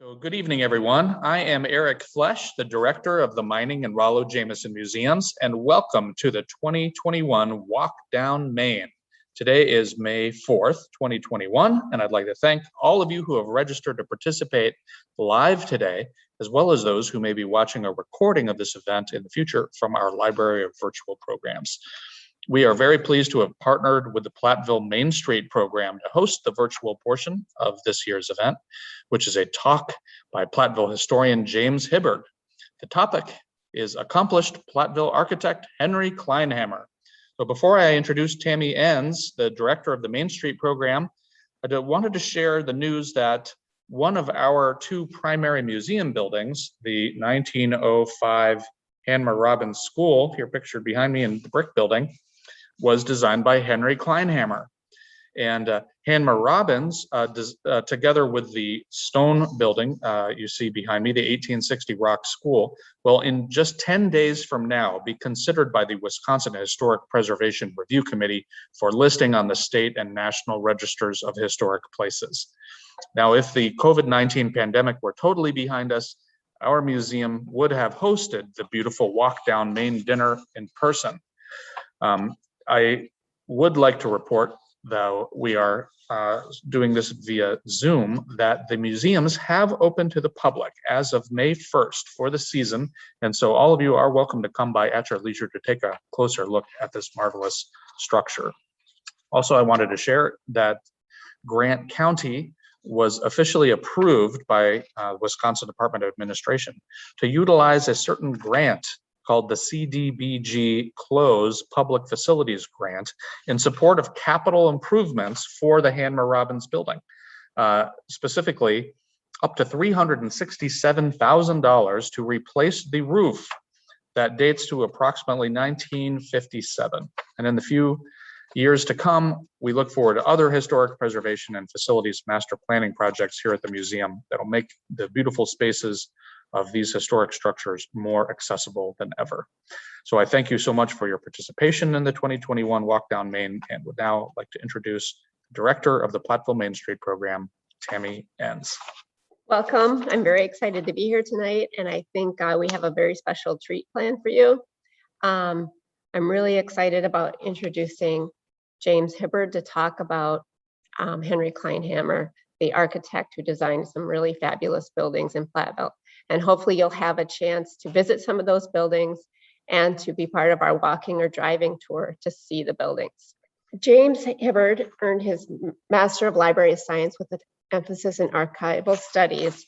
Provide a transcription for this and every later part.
So good evening, everyone. I am Erik Flesch, the director of the Mining and Rollo Jamison Museums, and welcome to the 2021 Walk Down Main. Today is May 4th, 2021, and I'd like to thank all of you who have registered to participate live today, as well as those who may be watching a recording of this event in the future from our library of virtual programs. We are very pleased to have partnered with the Platteville Main Street program to host the virtual portion of this year's event, which is a talk by Platteville historian James Hibbard. The topic is accomplished Platteville architect Henry Kleinhammer. So before I introduce Tammy Enns, the director of the Main Street program, I wanted to share the news that one of our two primary museum buildings, the 1905 Hanmer Robbins School, here pictured behind me in the brick building, was designed by Henry Kleinhammer. And Hanmer Robbins, together with the stone building you see behind me, the 1860 Rock School, will in just 10 days from now be considered by the Wisconsin Historic Preservation Review Committee for listing on the state and national registers of historic places. Now, if the COVID-19 pandemic were totally behind us, our museum would have hosted the beautiful Walk Down Main dinner in person. I would like to report, though we are doing this via Zoom, that the museums have opened to the public as of May 1st for the season. And so all of you are welcome to come by at your leisure to take a closer look at this marvelous structure. Also, I wanted to share that Grant County was officially approved by Wisconsin Department of Administration to utilize a certain grant called the CDBG Close Public Facilities Grant in support of capital improvements for the Hanmer Robbins building. Specifically, up to $367,000 to replace the roof that dates to approximately 1957. And in the few years to come, we look forward to other historic preservation and facilities master planning projects here at the museum that'll make the beautiful spaces of these historic structures more accessible than ever. So I thank you so much for your participation in the 2021 Walk Down Main, and would now like to introduce the director of the Platteville Main Street program, Tammy Enns. Welcome. I'm very excited to be here tonight, and I think we have a very special treat planned for you. I'm really excited about introducing James Hibbard to talk about Henry Kleinhammer, the architect who designed some really fabulous buildings in Platteville. And hopefully you'll have a chance to visit some of those buildings and to be part of our walking or driving tour to see the buildings. James Hibbard earned his Master of Library Science with an emphasis in archival studies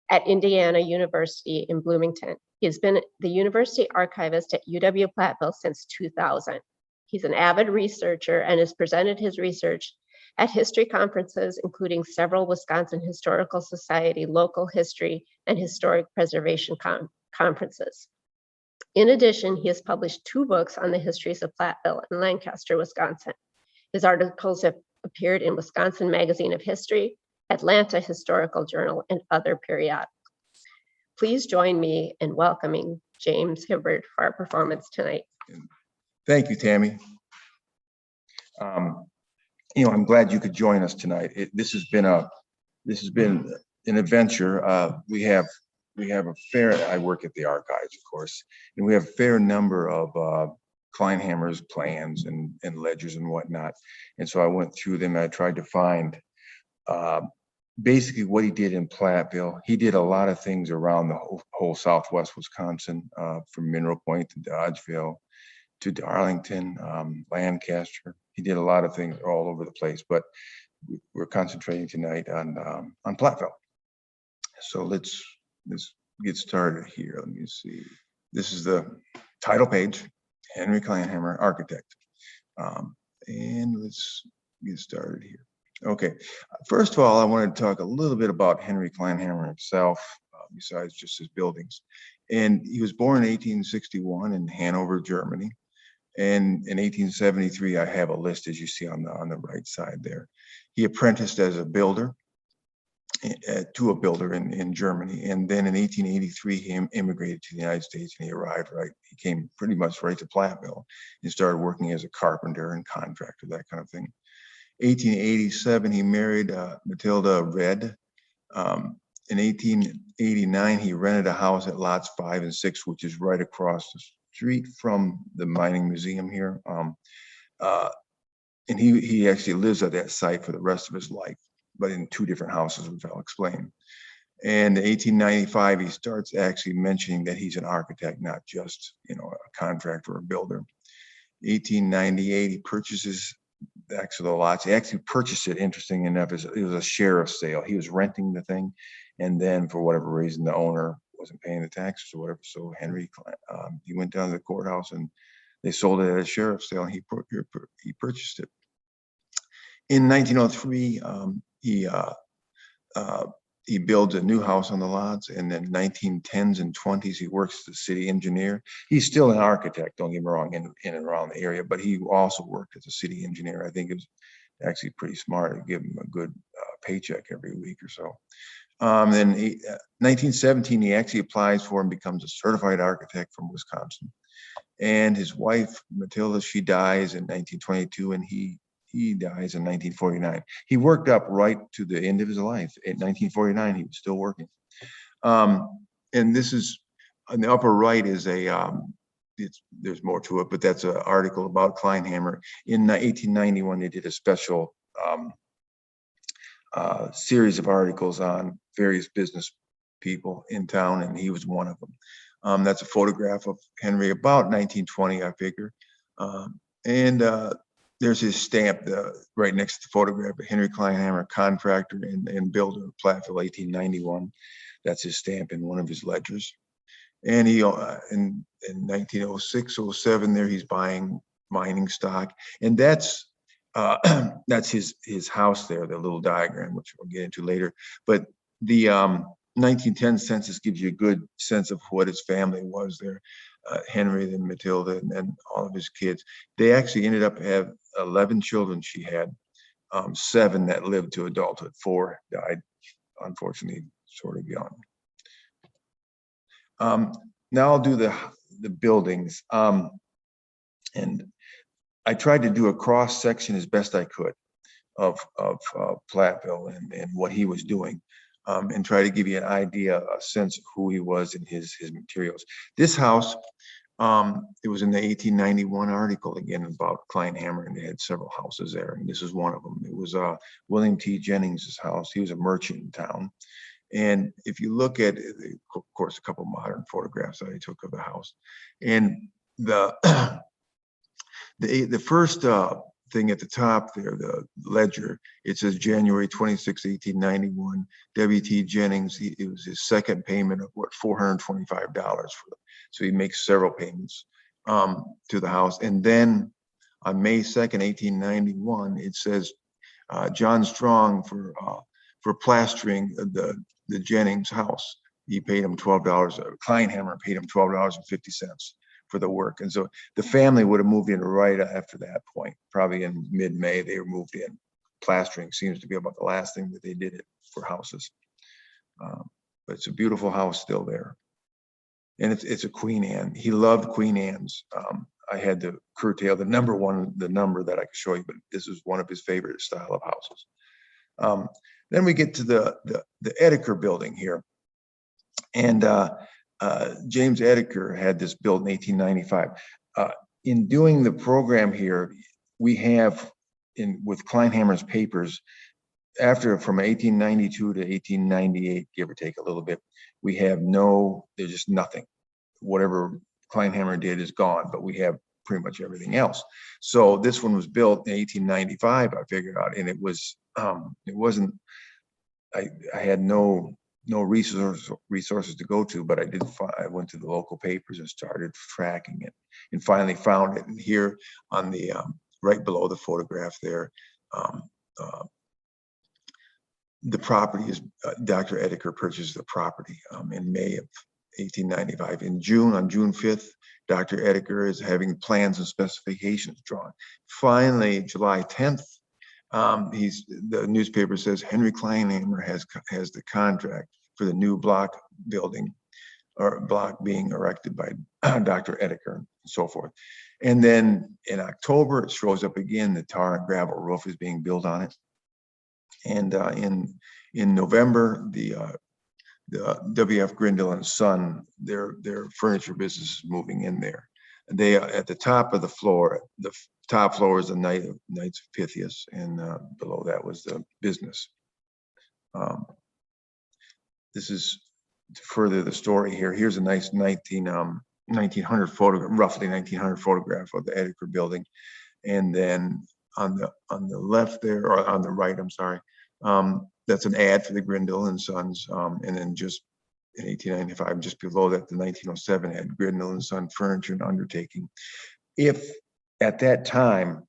at Indiana University in Bloomington. He's been the university archivist at UW-Platteville since 2000. He's an avid researcher and has presented his research at history conferences, including several Wisconsin Historical Society local history and historic preservation conferences. In addition, he has published 2 books on the histories of Platteville and Lancaster, Wisconsin. His articles have appeared in Wisconsin Magazine of History, Atlanta Historical Journal, and other periodicals. Please join me in welcoming James Hibbard for our performance tonight. Thank you, Tammy. I'm glad you could join us tonight. This has been an adventure. We have a fair. I work at the archives, of course, and we have a fair number of Kleinhammer's plans and ledgers and whatnot. And so I went through them. And I tried to find basically what he did in Platteville. He did a lot of things around the whole Southwest Wisconsin, from Mineral Point to Dodgeville to Darlington, Lancaster. He did a lot of things all over the place, but we're concentrating tonight on Platteville. So let's get started here. Let me see. This is the title page, Henry Kleinhammer, architect. And let's get started here. Okay, first of all, I wanted to talk a little bit about Henry Kleinhammer himself, besides just his buildings. And he was born in 1861 in Hanover, Germany. And in 1873, I have a list, as you see on the right side there. He apprenticed as a builder to a builder in Germany. And then in 1883, he immigrated to the United States, and he arrived he came pretty much right to Platteville and started working as a carpenter and contractor, that kind of thing. 1887, he married Matilda Red, in 1889, he rented a house at lots 5 and 6, which is right across the street from the mining museum here. And he actually lives at that site for the rest of his life, but in 2 different houses, which I'll explain. And in 1895, he starts actually mentioning that he's an architect, not just, you know, a contractor or builder. 1898, he purchases back to the lots. He actually purchased it, interesting enough, it was a sheriff sale. He was renting the thing, and then for whatever reason, the owner wasn't paying the taxes or whatever. So Henry, he went down to the courthouse and they sold it at a sheriff's sale, and he purchased it. In 1903, he builds a new house on the lots, and then 1910s and 20s, he works as a city engineer. He's still an architect, don't get me wrong, in and around the area, but he also worked as a city engineer. I think it was actually pretty smart to give him a good paycheck every week or so. Then 1917, he actually applies for and becomes a certified architect from Wisconsin. And his wife, Matilda, she dies in 1922, and he dies in 1949. He worked up right to the end of his life. In 1949, he was still working. And this is, on the upper right is there's more to it, but that's an article about Kleinhammer. In 1891, they did a special series of articles on various business people in town, and he was one of them. That's a photograph of Henry about 1920, I figure. There's his stamp right next to the photograph of Henry Kleinhammer, contractor and builder of Platteville, 1891. That's his stamp in one of his ledgers. And he, in 1906, 07, there he's buying mining stock. And that's his house there, the little diagram, which we'll get into later. But the 1910 census gives you a good sense of what his family was there. Henry, then Matilda, and then all of his kids. They actually ended up having 11 children she had, 7 that lived to adulthood. 4 died, unfortunately, sort of young. Now I'll do the buildings. And I tried to do a cross section as best I could of Platteville and what he was doing. And try to give you an idea, a sense of who he was and his materials. This house, it was in the 1891 article again about Kleinhammer, and they had several houses there, and this is one of them. It was William T. Jennings' house. He was a merchant in town. And if you look at, of course, a couple modern photographs that I took of the house, and the first thing at the top there, the ledger, it says January 26, 1891, W.T. Jennings, it was his second payment of what, $425 for it. So he makes several payments to the house. And then on May 2nd, 1891, it says John Strong for plastering the Jennings house. He paid him $12, Kleinhammer paid him $12.50 for the work. And so the family would have moved in right after that point, probably in mid-May, they were moved in. Plastering seems to be about the last thing that they did it for houses. But it's a beautiful house still there. And it's a Queen Anne. He loved Queen Anne's. I had to curtail the number that I could show you, but this is one of his favorite style of houses. Then we get to the Ediker Building here. And James Ediker had this built in 1895. In doing the program here, we have, with Kleinhammer's papers, from 1892 to 1898, give or take a little bit, we have there's just nothing. Whatever Kleinhammer did is gone, but we have pretty much everything else. So this one was built in 1895, I figured out, and it wasn't, I had no resources to go to, but I went to the local papers and started tracking it, and finally found it. And here on the right below the photograph there, the property is Dr. Ediker purchased the property in May of 1895. On June 5th, Dr. Ediker is having plans and specifications drawn. Finally, July 10th, the newspaper says Henry Kleinhammer has the contract for the new block building, or block being erected by Dr. Ediker, and so forth. And then in October, it shows up again, the tar and gravel roof is being built on it. And in November, the W.F. Grindle and Son, their furniture business is moving in there. They are at the top of the floor. The top floor is the Knights of Pythias, and below that was the business. This is to further the story here. Here's a nice 1900 photograph, roughly 1900 photograph of the Ediker Building, and then on the left there, or on the right, I'm sorry, that's an ad for the Grindle and Sons, and then just in 1895, just below that, the 1907 ad, Grindle and Son Furniture and Undertaking. If at that time,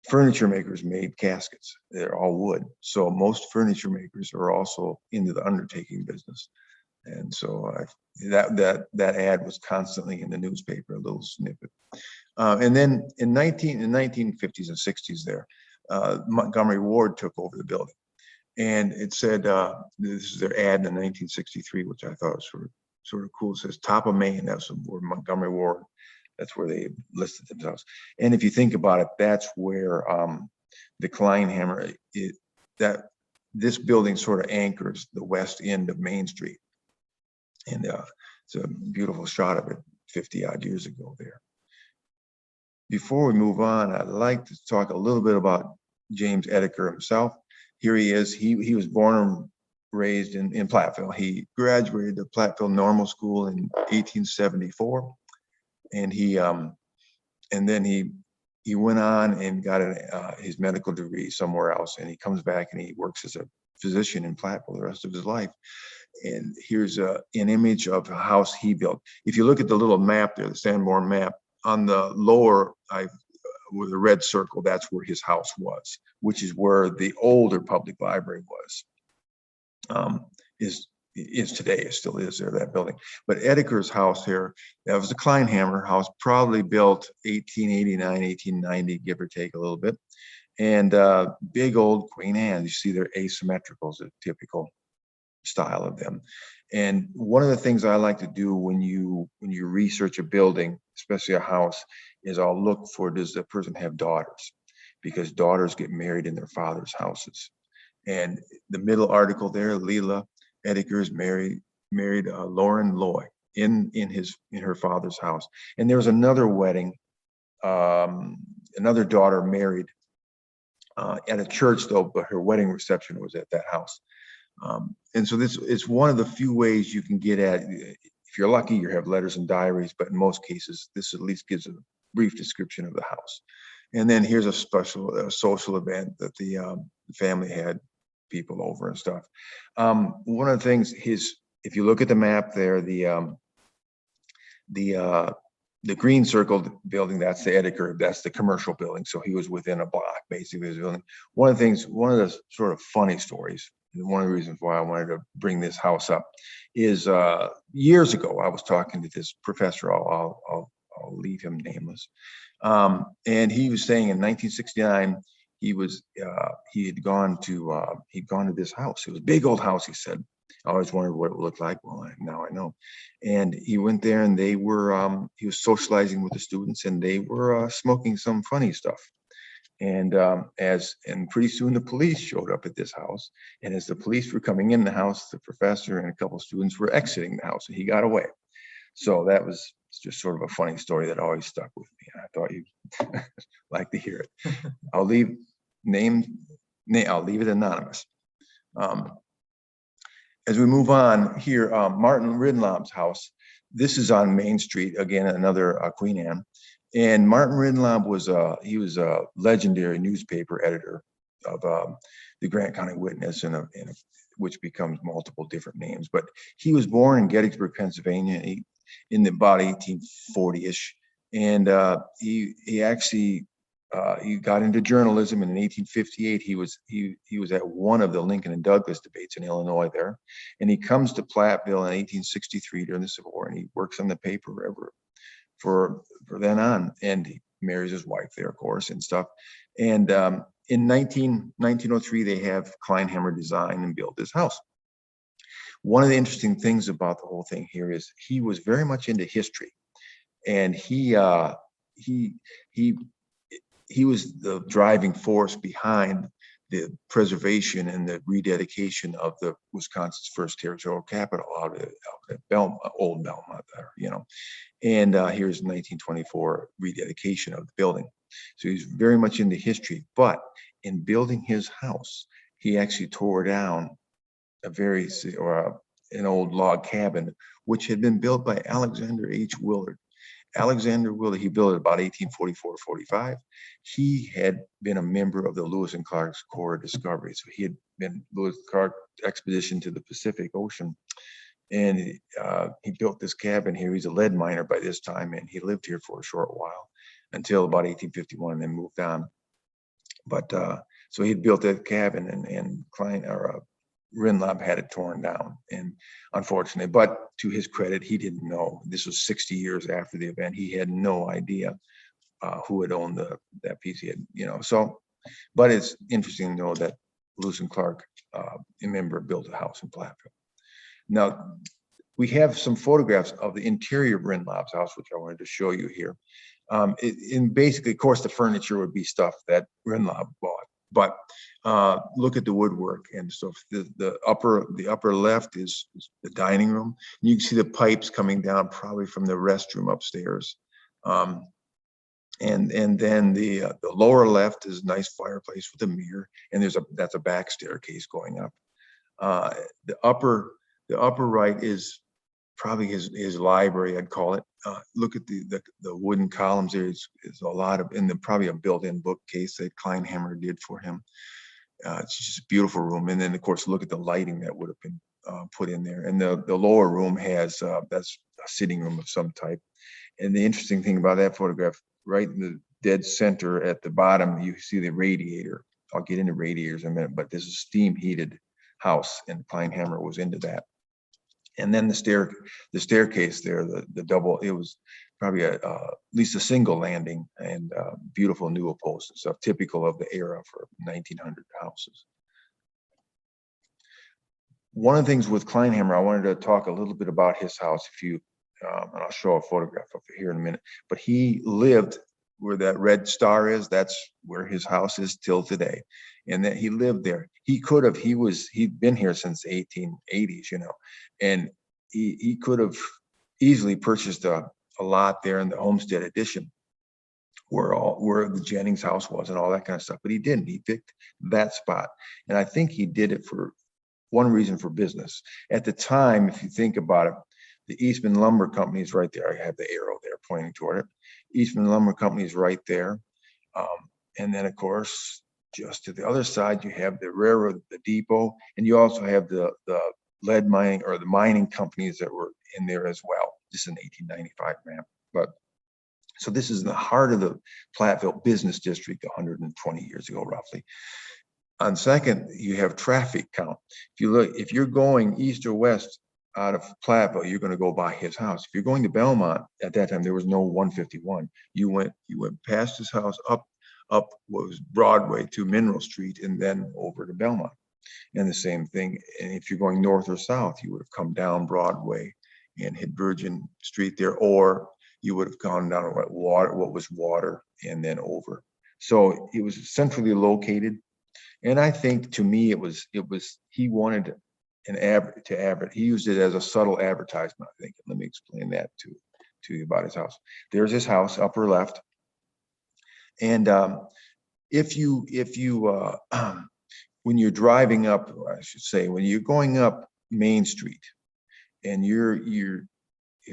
furniture makers made caskets, they're all wood. So most furniture makers are also into the undertaking business. And so that ad was constantly in the newspaper, a little snippet. And then in 1950s and 60s there, Montgomery Ward took over the building. And it said, this is their ad in 1963, which I thought was sort of cool. It says, top of Maine, that's where Montgomery Ward, that's where they listed themselves. And if you think about it, that's where the Kleinhammer, this building sort of anchors the west end of Main Street. And it's a beautiful shot of it 50 odd years ago there. Before we move on, I'd like to talk a little bit about James Ediker himself. Here he is. He was born and raised in Platteville. He graduated the Platteville Normal School in 1874, and then he went on and got his medical degree somewhere else. And he comes back and he works as a physician in Platteville the rest of his life. And here's an image of a house he built. If you look at the little map there, the Sanborn map, on the lower, with a red circle, that's where his house was, which is where the older public library was, is today, it still is there, that building. But Ediker's house here, that was a Kleinhammer house, probably built 1889, 1890, give or take a little bit. And big old Queen Anne, you see they're asymmetrical, is a typical style of them. And one of the things I like to do when you research a building, especially a house, is I'll look for, does the person have daughters? Because daughters get married in their father's houses. And the middle article there, Leila Ediker is married Lauren Loy in her father's house. And there was another wedding, another daughter married at a church though, but her wedding reception was at that house. And so this is one of the few ways you can get at, if you're lucky, you have letters and diaries, but in most cases, this at least gives a brief description of the house. And then here's a special social event that the family had people over and stuff. One of the things if you look at the map there, the green circled building, that's the Ediker, that's the commercial building. So he was within a block, basically, of the building. One of the sort of funny stories, and one of the reasons why I wanted to bring this house up is years ago, I was talking to this professor, I'll leave him nameless. And he was saying in 1969, he'd gone to this house. It was a big old house, he said. I always wondered what it looked like. Well, now I know. And he went there and he was socializing with the students and they were smoking some funny stuff. And pretty soon the police showed up at this house. And as the police were coming in the house, the professor and a couple of students were exiting the house and he got away. So that was just sort of a funny story that always stuck with me. I thought you'd like to hear it. I'll leave it anonymous. As we move on here, Martin Ridlob's house. This is on Main Street, again, another Queen Anne. And Martin Ridlob was a legendary newspaper editor of the Grant County Witness, which becomes multiple different names. But he was born in Gettysburg, Pennsylvania, in about 1840-ish, and he actually got into journalism. And in 1858, he was at one of the Lincoln and Douglas debates in Illinois there, and he comes to Platteville in 1863 during the Civil War, and he works on the paper ever for then on, and he marries his wife there, of course, and stuff. And in 1903, they have Kleinhammer design and build this house. One of the interesting things about the whole thing here is he was very much into history, and he was the driving force behind the preservation and the rededication of the Wisconsin's first territorial capital out of Belmont, old Belmont there, you know. And here's 1924 rededication of the building. So he's very much into history, but in building his house, he actually tore down an old log cabin, which had been built by Alexander H. Willard. Alexander Willard, he built it about 1844-45. He had been a member of the Lewis and Clark's Corps of Discovery. So he had been Lewis and Clark expedition to the Pacific Ocean. And he built this cabin here. He's a lead miner by this time, and he lived here for a short while until about 1851 and then moved on. But so he built that cabin, and Rinlob had it torn down, and unfortunately, but to his credit, he didn't know. This was 60 years after the event. He had no idea who had owned that piece. He had, you know, so, but it's interesting to know that Lewis and Clark, a member, built a house in Platteville. Now, we have some photographs of the interior of Rinlob's house, which I wanted to show you here. And basically, of course, the furniture would be stuff that Rinlob bought. But look at the woodwork and stuff. The upper left is the dining room. You can see the pipes coming down probably from the restroom upstairs. And then the lower left is a nice fireplace with a mirror, and that's a back staircase going up. The upper right is probably his library, I'd call it. Look at the wooden columns there. Is a lot of, and probably a built-in bookcase that Kleinhammer did for him. It's just a beautiful room. And then of course, look at the lighting that would have been put in there. And the lower room has, that's a sitting room of some type. And the interesting thing about that photograph, right in the dead center at the bottom, you see the radiator. I'll get into radiators in a minute, but this is a steam heated house, and Kleinhammer was into that. And then the staircase there, the double, it was probably at least a single landing, and beautiful new upholstery stuff, typical of the era for 1900 houses. One of the things with Kleinhammer, I wanted to talk a little bit about his house. And I'll show a photograph of it here in a minute, but he lived where that red star is. That's where his house is till today. And that he lived there. He'd been here since the 1880s, you know, and he could have easily purchased a lot there in the Homestead Addition where the Jennings house was and all that kind of stuff, but he didn't. He picked that spot. And I think he did it for one reason, for business. At the time, if you think about it, the Eastman Lumber Company is right there. I have the arrow there pointing toward it. Eastman Lumber Company is right there. And then, of course, just to the other side, you have the railroad, the depot, and you also have the lead mining, or the mining companies that were in there as well. This is an 1895 map. But so this is the heart of the Platteville business district 120 years ago, roughly. On second, you have traffic count. If you look, if you're going east or west out of Platteville, you're going to go by his house. If you're going to Belmont, at that time there was no 151. You went past his house, up what was Broadway to Mineral Street, and then over to Belmont. And the same thing. And if you're going north or south, you would have come down Broadway and hit Virgin Street there, or you would have gone down what was Water, and then over. So it was centrally located. And I think, to me, it was he wanted he used it as a subtle advertisement, I think. Let me explain that to you about his house. There's his house, upper left. And if you when you're driving up, I should say, when you're going up Main Street, and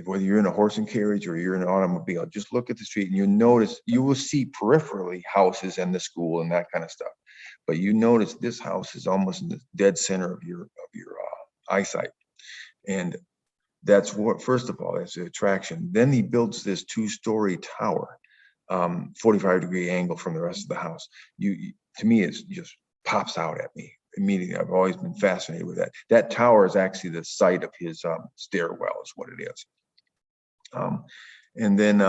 whether you're in a horse and carriage or you're in an automobile, just look at the street and you will see peripherally houses and the school and that kind of stuff. But you notice this house is almost in the dead center of your eyesight. And that's what, first of all, that's the attraction. Then he builds this 2-story tower, 45-degree angle from the rest of the house. To me, it just pops out at me immediately. I've always been fascinated with that. That tower is actually the site of his stairwell, is what it is. And then,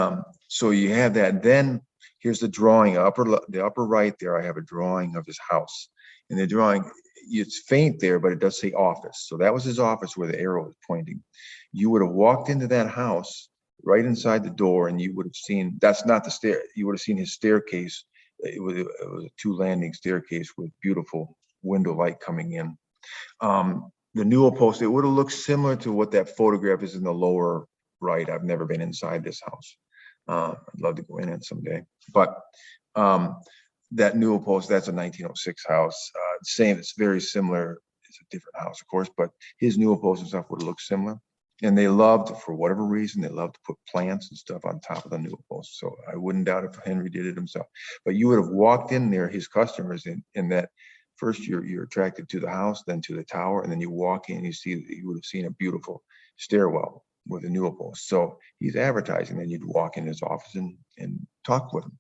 so you have that. Then here's the drawing, the upper right there. I have a drawing of his house. And the drawing, it's faint there, but it does say office. So that was his office where the arrow was pointing. You would have walked into that house right inside the door, and you would have seen, that's not the stair, you would have seen his staircase It was a 2 landing staircase with beautiful window light coming in. The newel post, it would have looked similar to what that photograph is in the lower right. I've never been inside this house. I'd love to go in it someday. But that newel post, that's a 1906 house. Same, it's very similar. It's a different house, of course, but his newel post and stuff would look similar. And they loved, for whatever reason, they loved to put plants and stuff on top of the newel post. So I wouldn't doubt if Henry did it himself. But you would have walked in there, his customers, in that first you're attracted to the house, then to the tower, and then you walk in, you would have seen a beautiful stairwell with a newel post. So he's advertising, then you'd walk in his office and talk with him.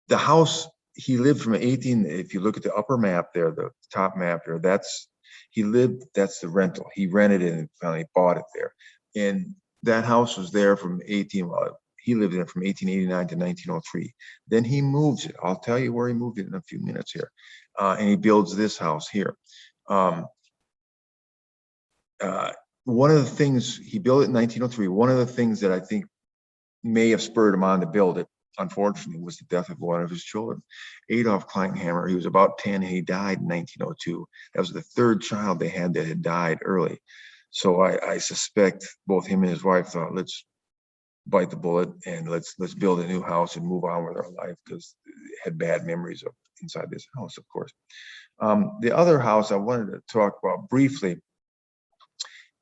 The house he lived from 18, if you look at the upper map there, the top map there, that's the rental. He rented it and finally bought it there. And that house was there from he lived in it from 1889 to 1903. Then he moves it. I'll tell you where he moved it in a few minutes here. And he builds this house here. One of the things, he built it in 1903. One of the things that I think may have spurred him on to build it, unfortunately, was the death of one of his children, Adolf Kleinhammer. He was about 10 and he died in 1902. That was the 3rd child they had that had died early. So I suspect both him and his wife thought, let's bite the bullet and let's build a new house and move on with our life, because they had bad memories of inside this house, of course. The other house I wanted to talk about briefly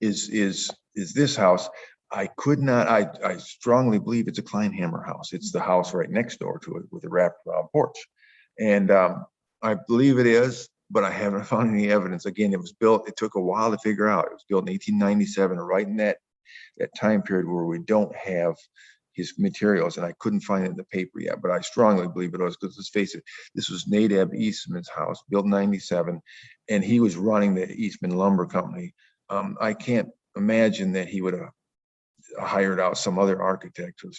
is this house. I strongly believe it's a Kleinhammer house. It's the house right next door to it with a wrapped around porch. And I believe it is, but I haven't found any evidence. Again, it took a while to figure out. It was built in 1897, right in that time period where we don't have his materials, and I couldn't find it in the paper yet, but I strongly believe it was, because let's face it, this was Nadab Eastman's house, built in 97, and he was running the Eastman Lumber Company. I can't imagine that he would have hired out some other architect or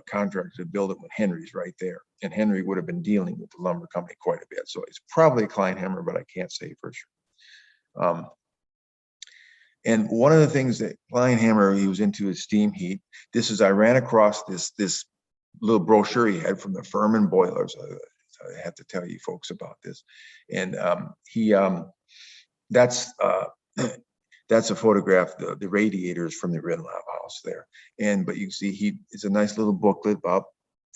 contractor to build it when Henry's right there. And Henry would have been dealing with the lumber company quite a bit. So it's probably a Kleinhammer, but I can't say for sure. And one of the things that Kleinhammer, he was into is steam heat. I ran across this little brochure he had from the Furman boilers. I have to tell you folks about this. And that's a photograph, the radiators from the Ridlop house there. But you can see it's a nice little booklet, about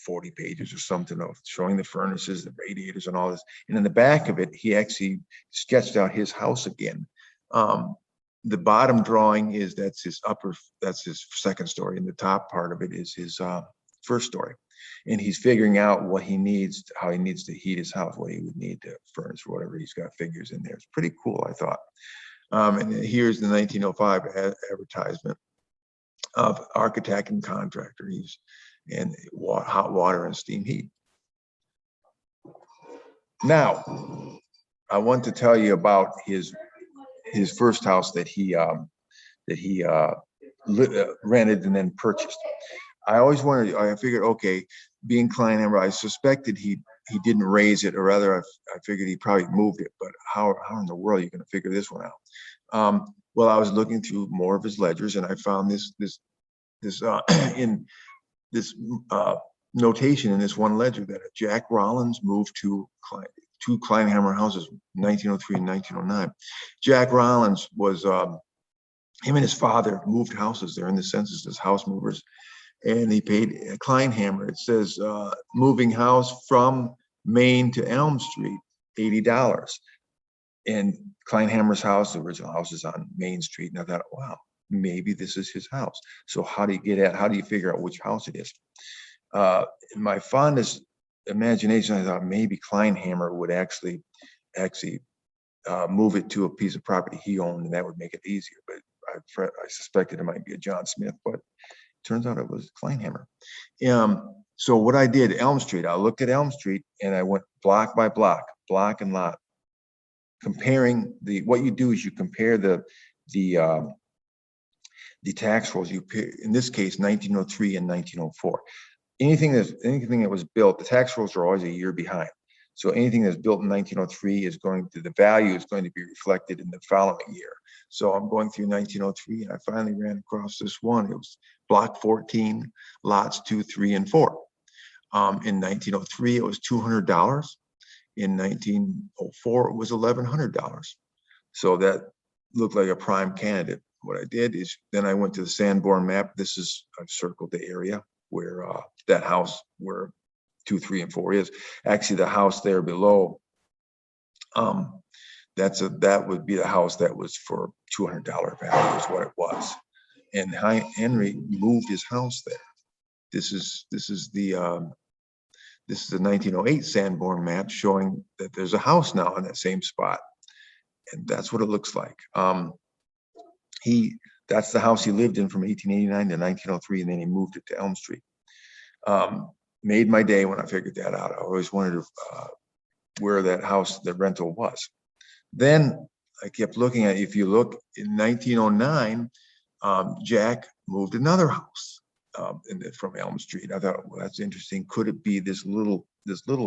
40 pages or something, of showing the furnaces, the radiators and all this. And in the back of it, he actually sketched out his house again. The bottom drawing that's his 2nd story, and the top part of it is his 1st story. And he's figuring out what he needs, how he needs to heat his house, what he would need to furnish, whatever. He's got figures in there. It's pretty cool, I thought. And here's the 1905 advertisement of architect and contractor use, and hot water and steam heat. Now, I want to tell you about his first house that he rented and then purchased. I always wondered, I figured, okay, being Kleinhammer, I suspected he didn't raise it, or rather I figured he probably moved it, but how in the world are you going to figure this one out? Well, I was looking through more of his ledgers, and I found this notation in this one ledger that Jack Rollins moved to two Kleinhammer houses, 1903 and 1909. Jack Rollins was, him and his father moved houses there in the census as house movers, and he paid Kleinhammer. It says moving house from Main to Elm Street, $80. And Kleinhammer's house, the original house, is on Main Street. And I thought, wow, maybe this is his house. So how do you figure out which house it is? In my fondest imagination, I thought maybe Kleinhammer would actually move it to a piece of property he owned, and that would make it easier. But I suspected it might be a John Smith, but it turns out it was Kleinhammer. So what I did, Elm Street, I looked at Elm Street and I went block by block, block and lot, comparing what you do is you compare the tax rolls. In this case, 1903 and 1904. Anything that was built, the tax rolls are always a year behind. So anything that's built in 1903 the value is going to be reflected in the following year. So I'm going through 1903 and I finally ran across this one. It was block 14, lots 2, 3, and 4. In 1903, it was $200. In 1904, it was $1,100. So that looked like a prime candidate. What I did is then I went to the Sanborn map. This is, I've circled the area where that house where 2, 3, and 4 is. Actually, the house there below, that would be the house that was for $200 value is what it was. And Henry moved his house there. This is the 1908 Sanborn map showing that there's a house now in that same spot. And that's what it looks like. That's the house he lived in from 1889 to 1903, and then he moved it to Elm Street. Made my day when I figured that out. I always wondered where that house, the rental was. Then I kept looking at, if you look in 1909, Jack moved another house from Elm Street. I thought, well, that's interesting. Could it be this little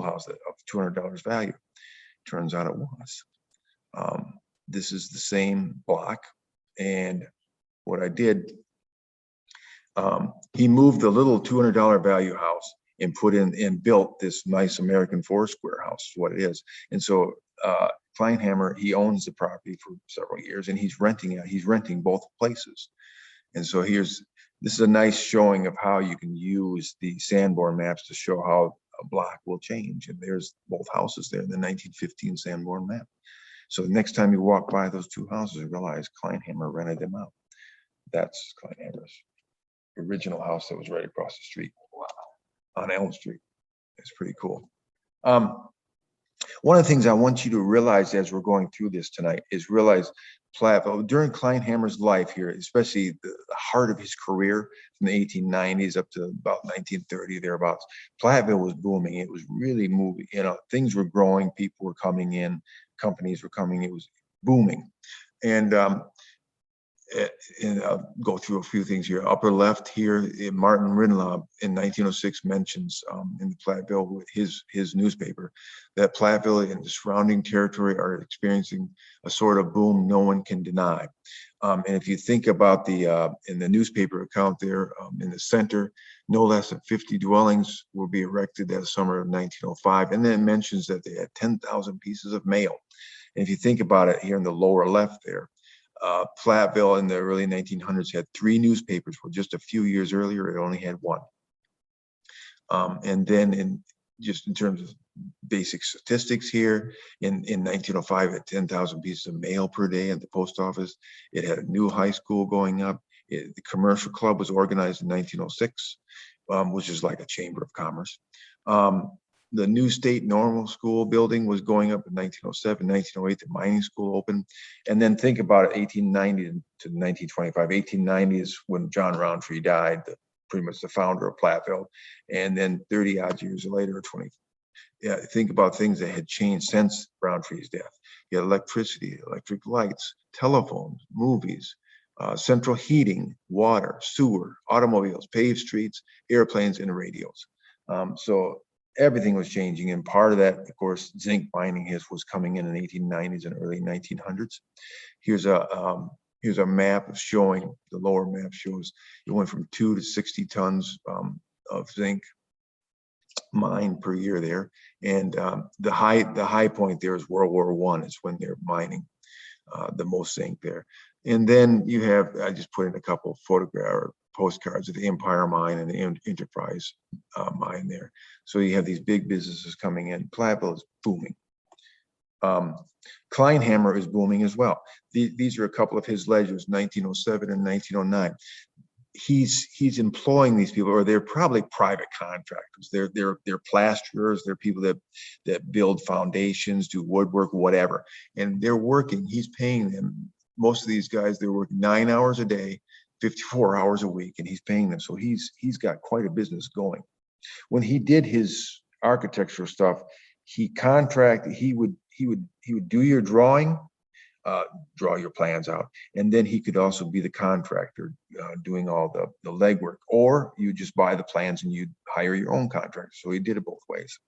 house of $200 value? Turns out it was. This is the same block. And what I did, he moved the little $200 value house and put in and built this nice American Foursquare house, is what it is. And so Kleinhammer, he owns the property for several years, and he's renting both places. And so this is a nice showing of how you can use the Sanborn maps to show how a block will change. And there's both houses there in the 1915 Sanborn map. So the next time you walk by those two houses, you realize Kleinhammer rented them out. That's Kleinhammer's original house that was right across the street. Wow. On Elm Street. It's pretty cool. One of the things I want you to realize as we're going through this tonight is realize Platteville, during Kleinhammer's life here, especially the heart of his career from the 1890s up to about 1930, thereabouts, Platteville was booming. It was really moving. Things were growing. People were coming in. Companies were coming. It was booming. And I'll go through a few things here. Upper left here, Martin Rinlaub in 1906 mentions in the Platteville, his newspaper, that Platteville and the surrounding territory are experiencing a sort of boom no one can deny. And if you think about in the newspaper account there in the center, no less than 50 dwellings will be erected that summer of 1905. And then it mentions that they had 10,000 pieces of mail. And if you think about it here in the lower left there, Platteville in the early 1900s had 3 newspapers, where just a few years earlier it only had 1. And then in terms of basic statistics here, in 1905 it had 10,000 pieces of mail per day at the post office. It had a new high school going up. The commercial club was organized in 1906, which is like a chamber of commerce. The new state normal school building was going up in 1907, 1908, the mining school opened. And then think about it, 1890 to 1925. 1890 is when John Roundtree died, pretty much the founder of Platteville. And then 30 odd years later, 20. Yeah, think about things that had changed since Roundtree's death. You had electricity, electric lights, telephones, movies, central heating, water, sewer, automobiles, paved streets, airplanes, and radios. So everything was changing, and part of that, of course, zinc mining was coming in the 1890s and early 1900s. Here's a map of showing, the lower map shows it went from 2 to 60 tons of zinc mined per year there, and the high point there is World War I. Is when they're mining the most zinc there. And then you have, I just put in a couple of photograph or postcards of the Empire Mine and the Enterprise mine there. So you have these big businesses coming in. Platteville is booming. Kleinhammer is booming as well. These are a couple of his ledgers, 1907 and 1909. He's employing these people, or they're probably private contractors. They're plasterers. They're people that build foundations, do woodwork, whatever. And they're working. He's paying them. Most of these guys, they're working 9 hours a day, 54 hours a week, and he's paying them. So he's got quite a business going. When he did his architecture stuff, he would do your drawing, draw your plans out, and then he could also be the contractor doing all the legwork, or you just buy the plans and you hire your own contractor. So he did it both ways.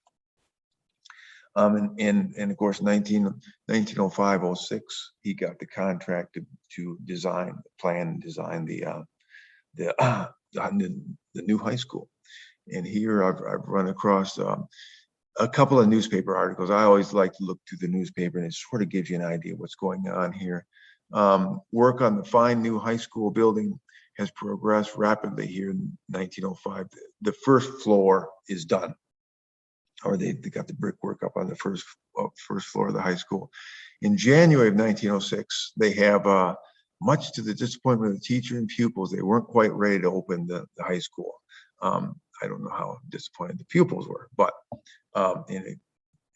And of course, 1905, 06, he got the contract to design the plan and design the new high school. And here I've run across a couple of newspaper articles. I always like to look through the newspaper, and it sort of gives you an idea of what's going on here. Work on the fine new high school building has progressed rapidly here in 1905. The first floor is done, or they got the brickwork up on the first floor of the high school. In January of 1906, they have, much to the disappointment of the teacher and pupils, they weren't quite ready to open the high school. I don't know how disappointed the pupils were, but in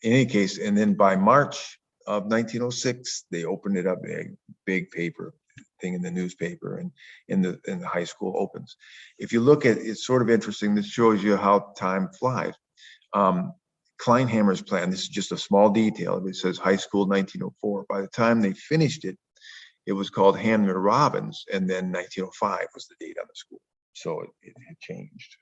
any case, and then by March of 1906, they opened it up, a big paper thing in the newspaper, and in the high school opens. If you look at it, it's sort of interesting. This shows you how time flies. Kleinhammer's plan, this is just a small detail. It says high school 1904. By the time they finished it, it was called Hamner Robbins, and then 1905 was the date on the school. So it had changed.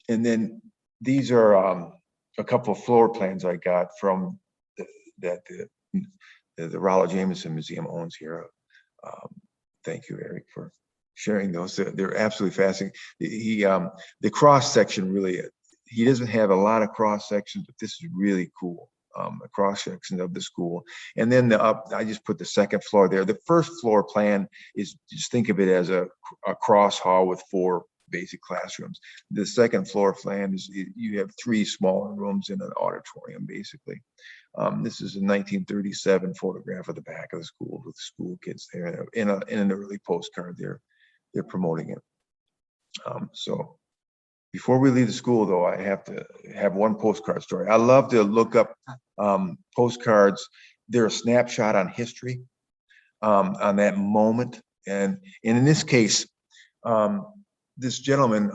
And then these are a couple of floor plans I got from the Rollo Jamison Museum owns here. Thank you, Erik, for sharing those. They're absolutely fascinating. The cross section really, he doesn't have a lot of cross sections, but this is really cool. A cross section of the school. And then I just put the second floor there. The first floor plan is, just think of it as a cross hall with 4 basic classrooms. The second floor plan is, you have 3 smaller rooms in an auditorium, basically. This is a 1937 photograph of the back of the school with school kids there in an early postcard. They're promoting it. So before we leave the school, though, I have to have one postcard story. I love to look up postcards. They're a snapshot on history, on that moment. And in this case, this gentleman,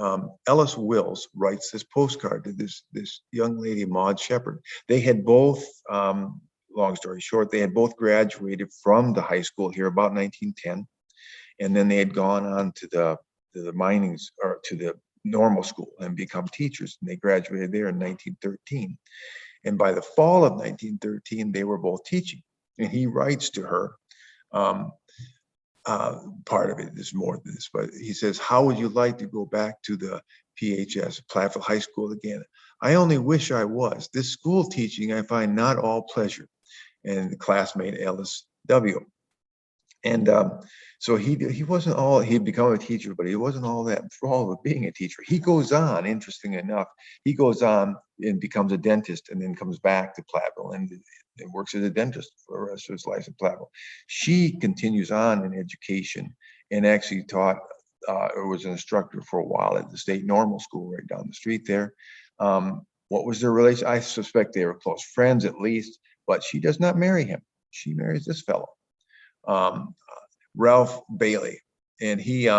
Ellis Wills, writes this postcard to this young lady, Maud Shepard. They had both, long story short, they had both graduated from the high school here about 1910. And then they had gone on to the minings, or to the normal school, and become teachers. And they graduated there in 1913. And by the fall of 1913, they were both teaching. And he writes to her, part of it is more than this, but he says, "How would you like to go back to the PHS, Platteville High School again? I only wish I was. This school teaching I find not all pleasure." And the classmate Ellis W. And so he wasn't all, he'd become a teacher, but he wasn't all that enthralled with being a teacher. He goes on, interesting enough, he goes on and becomes a dentist, and then comes back to Platteville and works as a dentist for the rest of his life in Platteville. She continues on in education, and actually taught, or was an instructor for a while at the state normal school right down the street there. What was their relation? I suspect they were close friends at least, but she does not marry him. She marries this fellow, Ralph Bailey, and he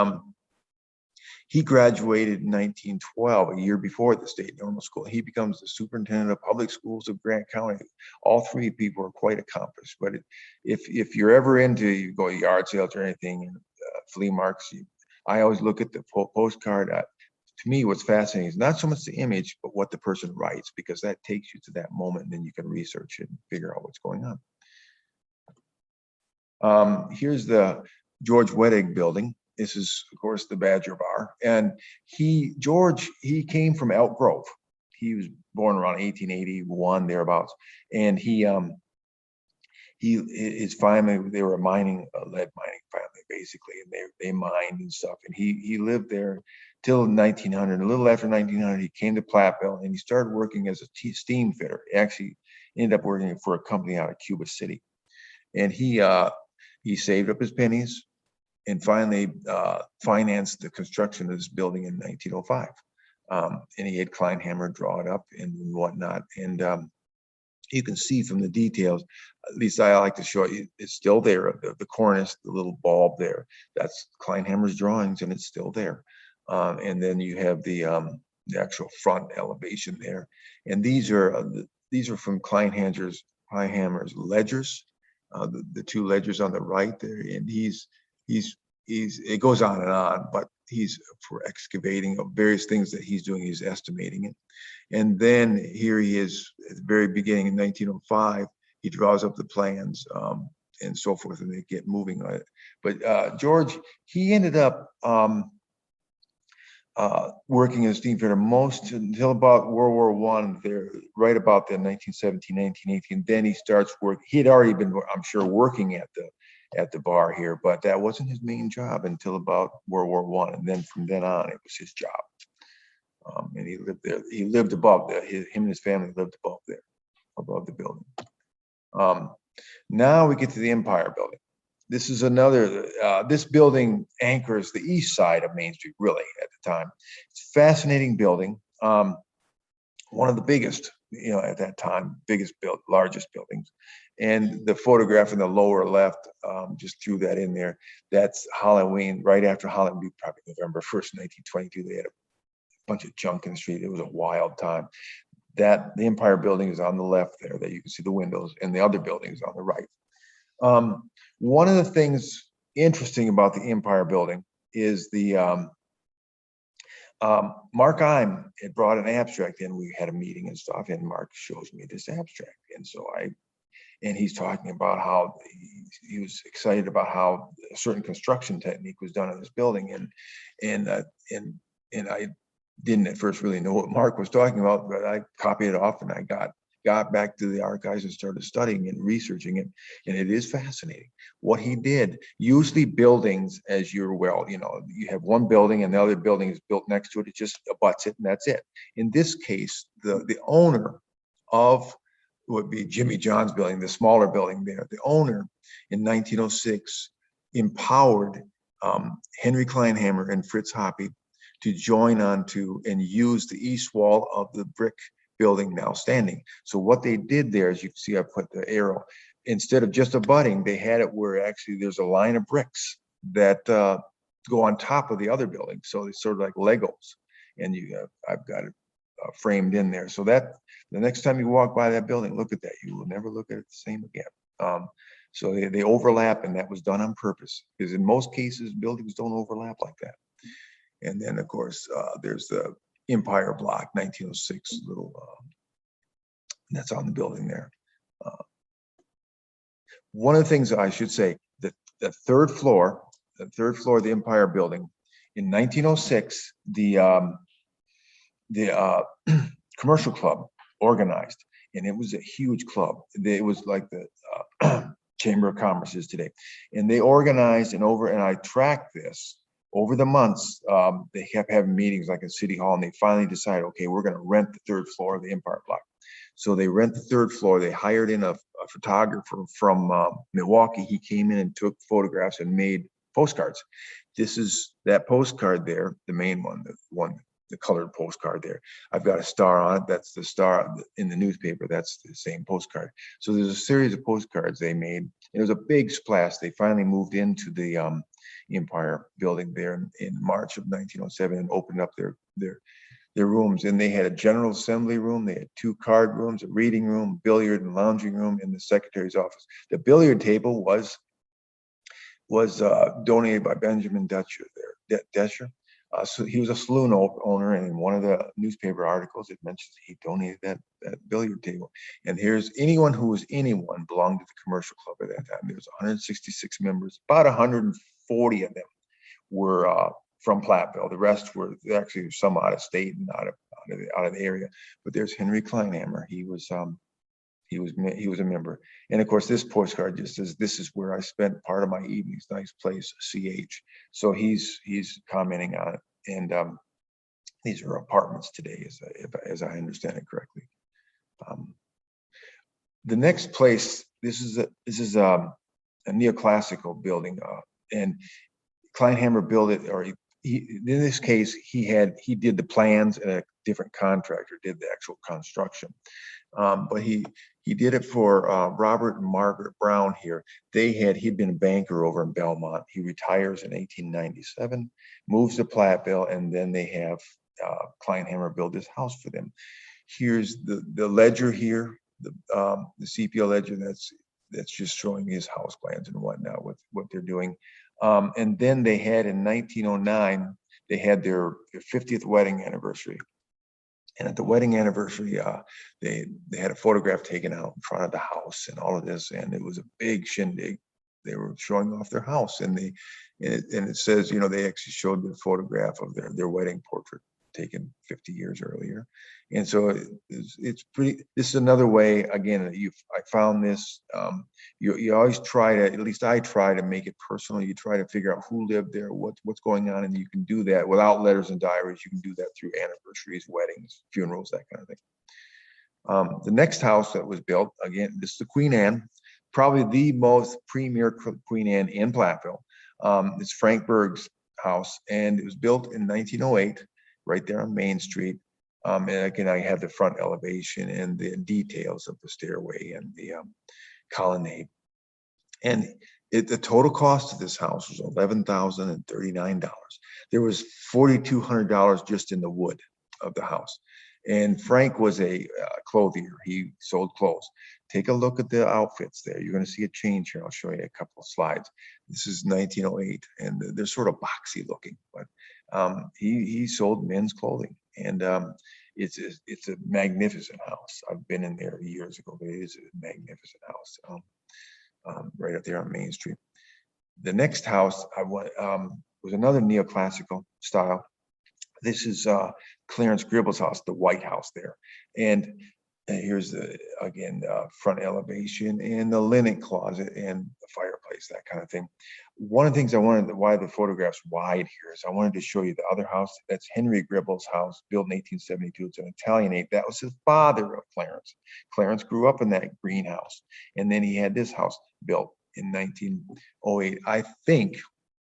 graduated in 1912, a year before the state normal school. He becomes the superintendent of public schools of Grant County. All 3 people are quite accomplished. But if you're ever into, you go to yard sales or anything, flea markets, I always look at the postcard. To me, what's fascinating is not so much the image, but what the person writes, because that takes you to that moment, and then you can research it and figure out what's going on. Here's the George Wettig building. This is, of course, the Badger Bar. And George came from Elk Grove. He was born around 1881, thereabouts. And his family, they were a lead mining family, basically. And they mined and stuff. And he lived there till 1900. A little after 1900, he came to Platteville, and he started working as a steam fitter. He actually ended up working for a company out of Cuba City. And he saved up his pennies, and finally financed the construction of this building in 1905. And he had Kleinhammer draw it up and whatnot. And you can see from the details, at least I like to show you, it's still there. The cornice, the little bulb there, that's Kleinhammer's drawings, and it's still there. And then you have the actual front elevation there. And these are from Kleinhammer's ledgers. The 2 ledgers on the right there, and it goes on and on, but he's for excavating of various things that he's doing, he's estimating it. And then here he is at the very beginning in 1905, he draws up the plans, and so forth, and they get moving on it. But George, he ended up working as steam fitter most until about World War I. There, right about the 1917, 1918. Then he starts work. He had already been, I'm sure, working at the bar here, but that wasn't his main job until about World War I. And then from then on, it was his job. And he lived there. He lived above there. Him and his family lived above there, above the building. Now we get to the Empire Building. This is another, this building anchors the east side of Main Street, really, at the time. It's a fascinating building. One of the biggest, at that time, largest buildings. And the photograph in the lower left, just threw that in there. That's Halloween, right after Halloween, probably November 1st, 1922. They had a bunch of junk in the street. It was a wild time. The Empire Building is on the left there, that you can see the windows, and the other building is on the right. One of the things interesting about the Empire Building is the Mark Eim had brought an abstract in. We had a meeting and stuff, and Mark shows me this abstract, and so and he's talking about how he was excited about how a certain construction technique was done in this building, and I didn't at first really know what Mark was talking about, but I copied it off, and I got back to the archives and started studying and researching it, and it is fascinating what he did. Usually buildings, as you're well, you have one building and the other building is built next to it. It just abuts it, and that's it. In this case, the owner of would be Jimmy John's building, the smaller building there. The owner in 1906 empowered Henry Kleinhammer and Fritz Hoppe to join on to and use the east wall of the brick building now standing. So what they did there, as you can see, I put the arrow, instead of just abutting, they had it where actually there's a line of bricks that go on top of the other building. So it's sort of like Legos, and I've got it framed in there. So that the next time you walk by that building, look at that. You will never look at it the same again. So they overlap, and that was done on purpose, because in most cases, buildings don't overlap like that. And then, of course, there's the Empire Block, 1906 little, that's on the building there. One of the things I should say, that the third floor of the Empire Building, in 1906, the commercial club organized, and it was a huge club. It was like the Chamber of Commerce is today, and they organized and I tracked this. Over the months, they kept having meetings like at City Hall, and they finally decided, okay, we're going to rent the third floor of the Empire Block. So they rent the third floor. They hired in a photographer from Milwaukee. He came in and took photographs and made postcards. This is that postcard there, the main one, the colored postcard there. I've got a star on it. That's the star in the newspaper. That's the same postcard. So there's a series of postcards they made. It was a big splash. They finally moved into the Empire Building there in March of 1907 and opened up their rooms. And they had a general assembly room. They had 2 card rooms, a reading room, billiard and lounging room, in the secretary's office. The billiard table was donated by Benjamin Dutcher there. Dutcher. So he was a saloon owner, and in one of the newspaper articles, it mentions he donated that billiard table. And here's anyone who was anyone belonged to the commercial club at that time. There was 166 members. About 140 of them were from Platteville. The rest were actually some out of state and out of the area. But there's Henry Kleinhammer. He was a member. And of course, this postcard just says, "This is where I spent part of my evenings. Nice place, CH." So he's commenting on it. And these are apartments today, as I understand it correctly. The next place, this is a neoclassical building, and Kleinhammer built it, or in this case, he did the plans, and a different contractor did the actual construction. But he did it for Robert and Margaret Brown here. He'd been a banker over in Belmont. He retires in 1897, moves to Platteville, and then they have Kleinhammer build this house for them. Here's the ledger here, the sepia ledger. That's just showing his house plans and whatnot with what they're doing. And then they had in 1909, they had their 50th wedding anniversary. And at the wedding anniversary, they had a photograph taken out in front of the house and all of this, and it was a big shindig. they were showing off their house, and it says, you know, they actually showed the photograph of their wedding portrait taken 50 years earlier. And so it's pretty, this is another way, again, I found this, you always try to, at least I try to make it personal. You try to figure out who lived there, what's going on, and you can do that without letters and diaries. You can do that through anniversaries, weddings, funerals, that kind of thing. The next house that was built, again, this is the Queen Anne, probably the most premier Queen Anne in Platteville. It's Frank Berg's house, and it was built in 1908, right there on Main Street. And again, I have the front elevation and the details of the stairway and the colonnade. And the total cost of this house was $11,039. There was $4,200 just in the wood of the house. And Frank was a clothier. He sold clothes. Take a look at the outfits there. You're going to see a change here. I'll show you a couple of slides. This is 1908, and they're sort of boxy looking, but he sold men's clothing, and it's a magnificent house. I've been in there years ago, but it is a magnificent house, right up there on Main Street. The next house I went was another neoclassical style. This is Clarence Gribble's house, the White House there. And here's the, again, front elevation and the linen closet and the fireplace, that kind of thing. One of the things I wanted, why the photograph's wide here, is I wanted to show you the other house. That's Henry Gribble's house, built in 1872. It's an Italianate. That was the father of Clarence. Clarence grew up in that greenhouse, and then he had this house built in 1908. I think,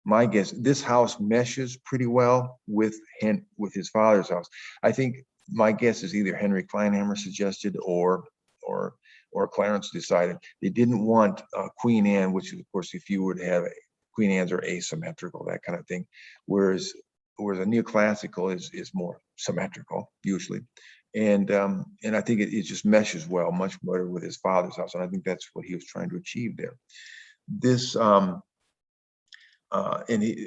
my guess, this house meshes pretty well with his father's house. I think my guess is either Henry Kleinhammer suggested or Clarence decided they didn't want Queen Anne, which of course, if you would have Queen Anne's are asymmetrical, that kind of thing, whereas a neoclassical is more symmetrical usually, and I think it just meshes well, much better with his father's house, and I think that's what he was trying to achieve there. This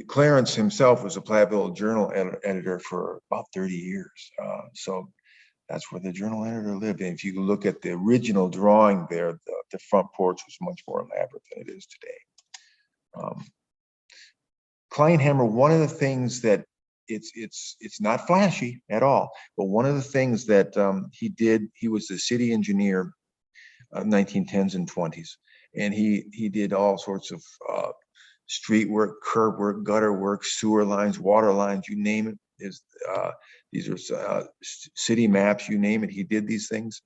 Clarence himself was a Platteville Journal editor for about 30 years. So that's where the journal editor lived. And if you look at the original drawing there, the front porch was much more elaborate than it is today. Kleinhammer, one of the things that it's not flashy at all, but one of the things that he did, he was the city engineer of 1910s and 20s. And he did all sorts of street work, curb work, gutter work, sewer lines, water lines, you name it. These are city maps, you name it. He did these things.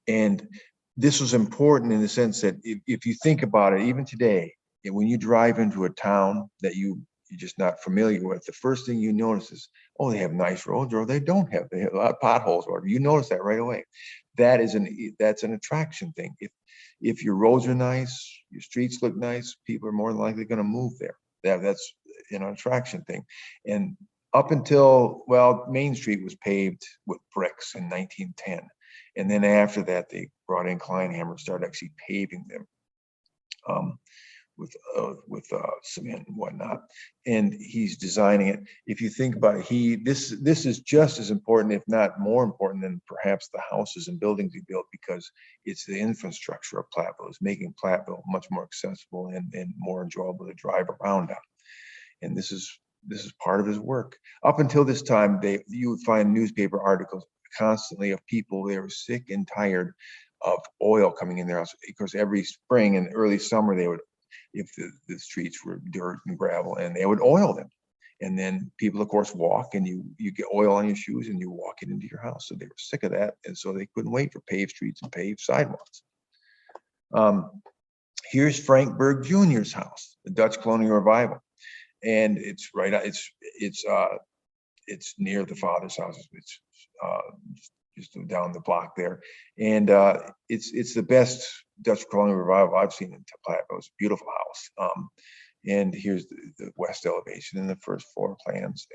And this was important in the sense that if you think about it, even today, when you drive into a town that you're just not familiar with, the first thing you notice is, oh, they have nice roads, or they don't have. They have a lot of potholes, or you notice that right away. That's an attraction thing. If your roads are nice, your streets look nice, people are more than likely going to move there. That's an attraction thing. And up until, well, Main Street was paved with bricks in 1910. And then after that, they brought in Kleinhammer, started actually paving them with cement and whatnot. And he's designing it. If you think about it, this is just as important, if not more important, than perhaps the houses and buildings he built, because it's the infrastructure of Platteville. It's making Platteville much more accessible and more enjoyable to drive around on. And this is part of his work. Up until this time, you would find newspaper articles constantly of people, they were sick and tired of oil coming in their house, because every spring and early summer they would, if the streets were dirt and gravel, and they would oil them. And then people, of course, walk, and you get oil on your shoes and you walk it into your house. So they were sick of that. And so they couldn't wait for paved streets and paved sidewalks. Here's Frank Berg Jr.'s house, the Dutch Colonial Revival. And it's right, it's near the father's house. It's just down the block there. And it's the best Dutch Colonial Revival I've seen in Platteville. It's a beautiful house. And here's the west elevation and the first floor plans.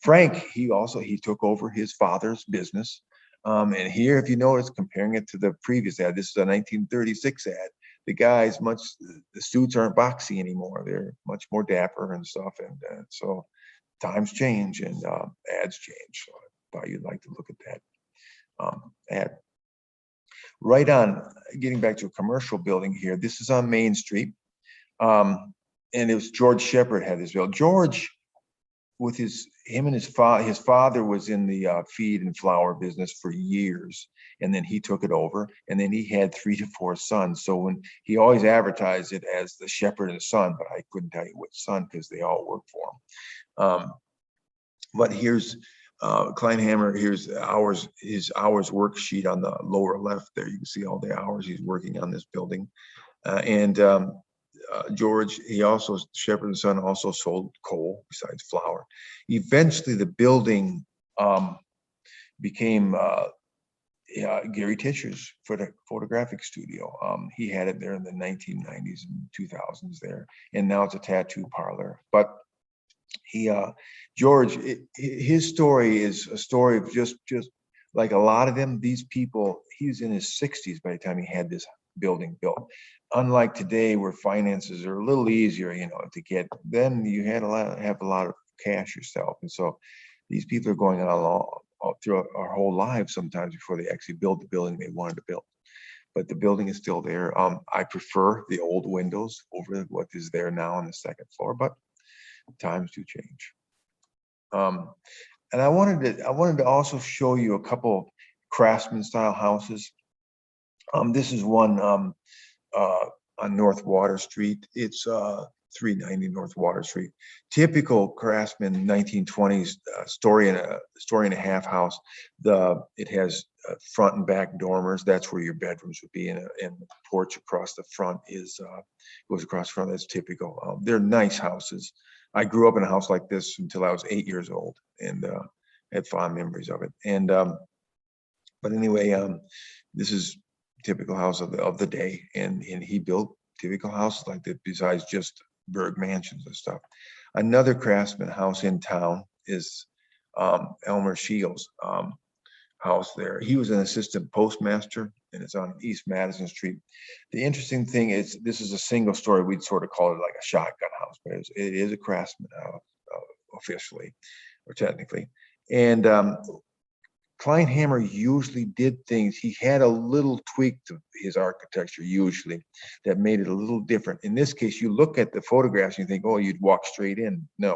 Frank, he took over his father's business. And here, if you notice, comparing it to the previous ad, this is a 1936 ad. The guys, the suits aren't boxy anymore. They're much more dapper and stuff. And so times change and ads change. So I thought you'd like to look at that ad. right on, getting back to a commercial building here. This is on Main Street. And it was George Shepherd had this built. George, with his father was in the feed and flour business for years, and then he took it over, and then he had 3 to 4 sons. So when he always advertised it as the Shepherd and Son, but I couldn't tell you which son because they all worked for him. But here's Kleinhammer. Here's his hours worksheet on the lower left there. You can see all the hours he's working on this building, George, Shepherd and Son also sold coal besides flour. Eventually the building became Gary Tischer's photographic studio. He had it there in the 1990s and 2000s there, and now it's a tattoo parlor. But George, his story is a story of just like a lot of them, these people, he was in his 60s by the time he had this building built. Unlike today, where finances are a little easier, to get, then you had have a lot of cash yourself. And so these people are going on all through our whole lives sometimes before they actually build the building they wanted to build. But the building is still there. I prefer the old windows over what is there now on the second floor, but times do change. And I wanted to also show you a couple craftsman style houses. This is one on North Water Street. It's 390 North Water Street. Typical craftsman 1920s story and a half house. It has front and back dormers. That's where your bedrooms would be, and the porch across the front goes across the front. That's typical. They're nice houses. I grew up in a house like this until I was 8 years old, and had fond memories of it. And but anyway, this is typical house of the day, and he built typical houses like that besides just Berg mansions and stuff. Another craftsman house in town is Elmer Shields' house there. He was an assistant postmaster, and it's on East Madison Street. The interesting thing is this is a single story. We'd sort of call it like a shotgun house, but it is a craftsman officially or technically. And Kleinhammer usually did things. He had a little tweak to his architecture usually that made it a little different. In this case, you look at the photographs and you think, oh, you'd walk straight in. No,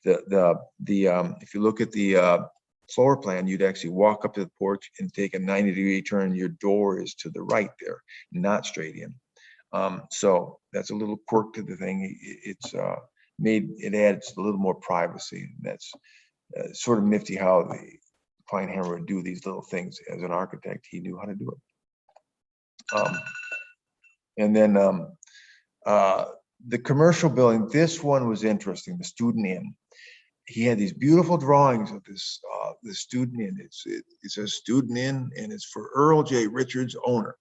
if you look at the floor plan, you'd actually walk up to the porch and take a 90-degree turn. Your door is to the right there, not straight in. So that's a little quirk to the thing. It adds a little more privacy. That's sort of nifty how the Kleinhammer would do these little things. As an architect, he knew how to do it. And then the commercial building, this one was interesting, the Student Inn. He had these beautiful drawings of this the Student Inn. It's a Student Inn, and it's for Earl J. Richards, owner,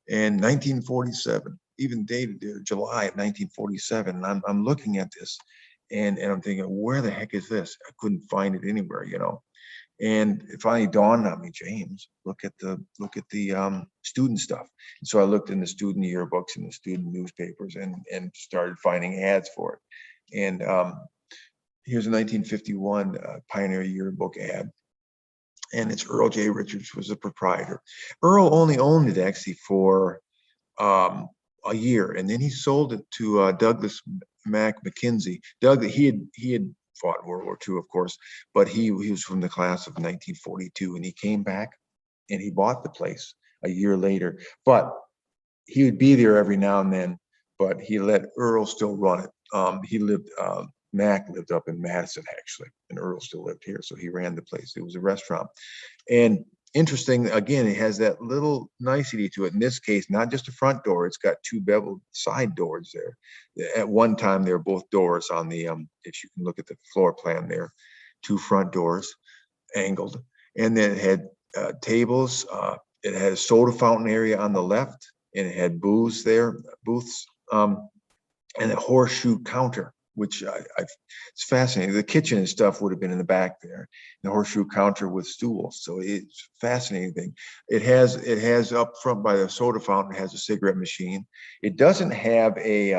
in 1947, even dated there, July of 1947. And I'm looking at this, and I'm thinking, where the heck is this? I couldn't find it anywhere, And it finally dawned on me, James, look at the student stuff. And so I looked in the student yearbooks and the student newspapers and started finding ads for it. And here's a 1951 Pioneer Yearbook ad. And it's Earl J. Richards was the proprietor. Earl only owned it actually for a year, and then he sold it to Douglas McKenzie. Doug, he had fought World War II, of course, but he was from the class of 1942, and he came back and he bought the place a year later. But he would be there every now and then, but he let Earl still run it. Mac lived up in Madison, actually, and Earl still lived here, so he ran the place. It was a restaurant. And interesting, again, it has that little nicety to it. In this case, not just a front door, it's got 2 beveled side doors there. At one time, they were both doors on the, if you can look at the floor plan there, 2 front doors angled. And then it had tables. It had a soda fountain area on the left, and it had booths, and a horseshoe counter, which it's fascinating. The kitchen and stuff would have been in the back there. The horseshoe counter with stools. So it's a fascinating thing. It has up front by the soda fountain, it has a cigarette machine. It doesn't have a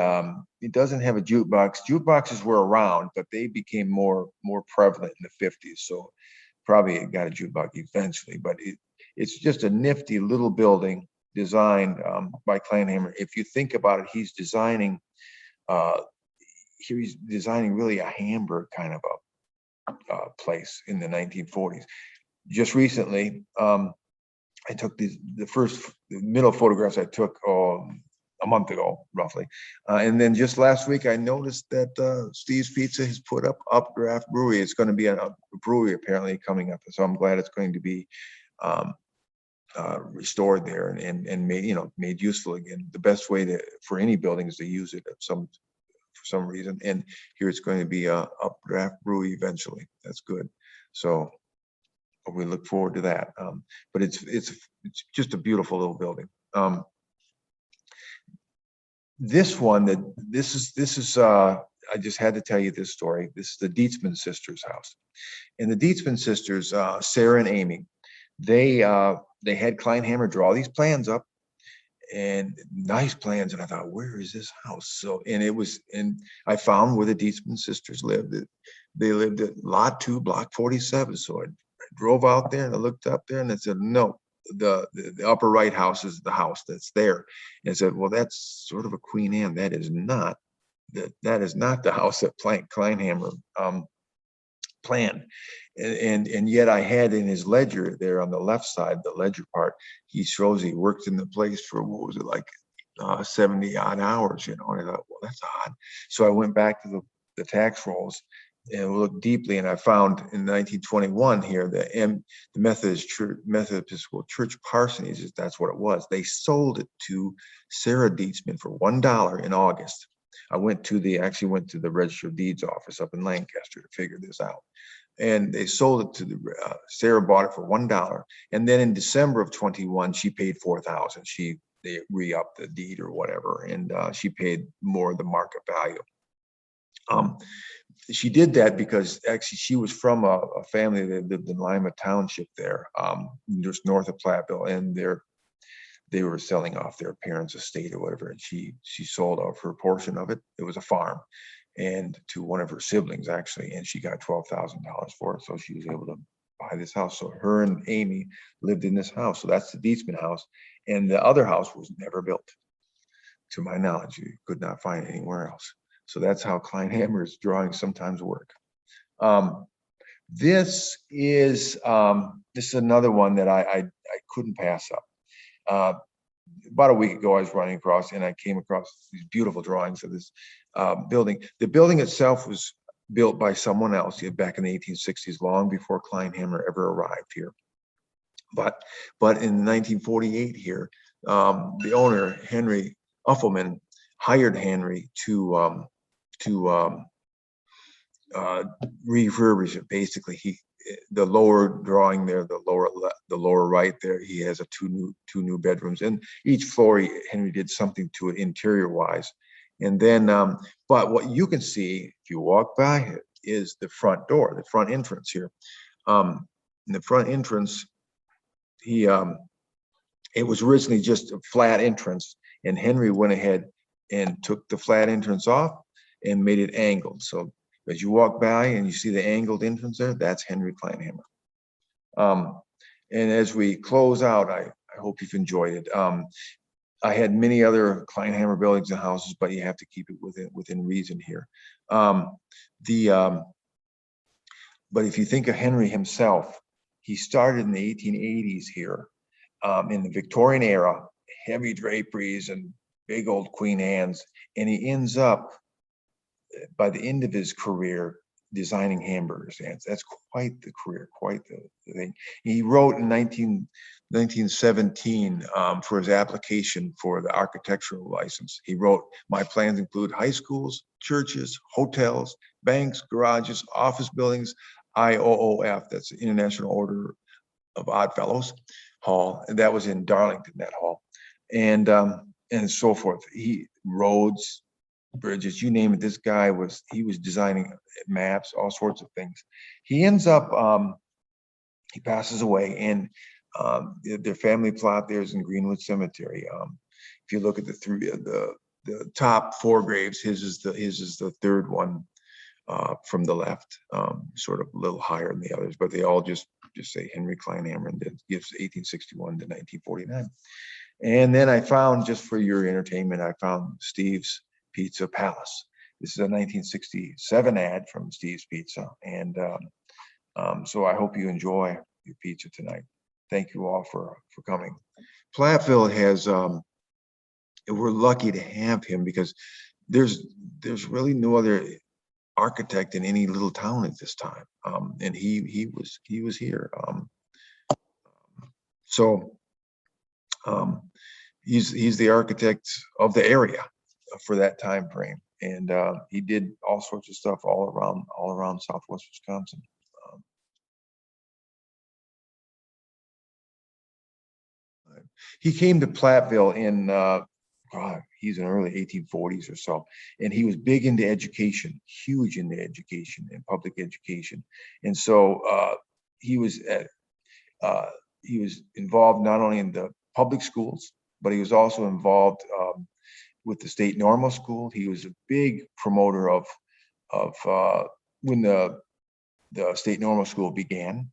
jukebox. Jukeboxes were around, but they became more prevalent in the 50s. So probably it got a jukebox eventually, but it's just a nifty little building. designed by Kleinhammer. If you think about it, he's designing really a Hamburg kind of a place in the 1940s. Just recently, I took the middle photographs I took a month ago, roughly. And then just last week, I noticed that Steve's Pizza has put up Updraft Brewery. It's going to be a brewery apparently coming up. So I'm glad it's going to be restored there and made useful again. The best way for any building is to use it for some reason. And here it's going to be a Updraft Brewery eventually. That's good. So we look forward to that. But it's just a beautiful little building. This is I just had to tell you this story. This is the Dietzman sisters' house. And the Dietzman sisters, Sarah and Amy, they had Kleinhammer draw these plans up, and nice plans. And I thought, where is this house? And I found where the Dietzman sisters lived. They lived at Lot 2, Block 47. So I drove out there and I looked up there and I said, no, the upper right house is the house that's there. And I said, well, that's sort of a Queen Anne. That is not the house that Kleinhammer planned. And yet I had in his ledger there on the left side, the ledger part, he shows he worked in the place for, what was it, like 70 odd hours, and I thought, well, that's odd. So I went back to the tax rolls and looked deeply, and I found in 1921 here the Methodist Episcopal Church parsonage, that's what it was. They sold it to Sarah Dietzman for $1 in August. I actually went to the Register of Deeds office up in Lancaster to figure this out. And they sold it to Sarah bought it for $1. And then in December of 21, she paid $4,000. They re-upped the deed or whatever, and she paid more of the market value. She did that because actually she was from a family that lived in Lima Township there, just north of Platteville, and they were selling off their parents' estate or whatever, and she sold off her portion of it. It was a farm, and to one of her siblings actually, and she got $12,000 for it. So she was able to buy this house. So her and Amy lived in this house. So that's the Dietzman house, and the other house was never built. To my knowledge, you could not find it anywhere else. So that's how Kleinhammer's drawings sometimes work. This is another one that I couldn't pass up. About a week ago, I was running across and I came across these beautiful drawings of this building. The building itself was built by someone else back in the 1860s, long before Kleinhammer ever arrived here. But in 1948 here, the owner, Henry Uffelman, hired Henry to refurbish it. Basically, the lower drawing there, the lower right there, he has two new bedrooms, and each floor Henry did something to it interior wise. And then, but what you can see if you walk by it is the front door, the front entrance here. In the front entrance, it was originally just a flat entrance, and Henry went ahead and took the flat entrance off and made it angled. So as you walk by and you see the angled entrance there, that's Henry Kleinhammer. And as we close out, I hope you've enjoyed it. I had many other Kleinhammer buildings and houses, but you have to keep it within reason here. But if you think of Henry himself, he started in the 1880s here, in the Victorian era, heavy draperies and big old Queen Anne's, and he ends up, by the end of his career, designing hamburger stands. That's quite the career, quite the thing. He wrote in 1917 for his application for the architectural license. He wrote, "My plans include high schools, churches, hotels, banks, garages, office buildings, IOOF," that's the International Order of Odd Fellows Hall, and that was in Darlington, that hall, and so forth. Roads, bridges, you name it. This guy was designing maps, all sorts of things. He ends up, he passes away, and their family plot there is in Greenwood Cemetery. If you look at the top four graves, his is the third one from the left, sort of a little higher than the others, but they all just say Henry Kleinhammer, and that gives 1861 to 1949. And then I found, just for your entertainment, I found Steve's Pizza Palace. This is a 1967 ad from Steve's Pizza. And so I hope you enjoy your pizza tonight. Thank you all for coming. Platteville has, we're lucky to have him because there's really no other architect in any little town at this time. And he was here. He's the architect of the area for that time frame, and he did all sorts of stuff all around Southwest Wisconsin. He came to Platteville in he's in early 1840s or so, and he was big into education, huge into education and public education, and so he was involved not only in the public schools, but he was also involved with the state normal school. He was a big promoter of when the state normal school began.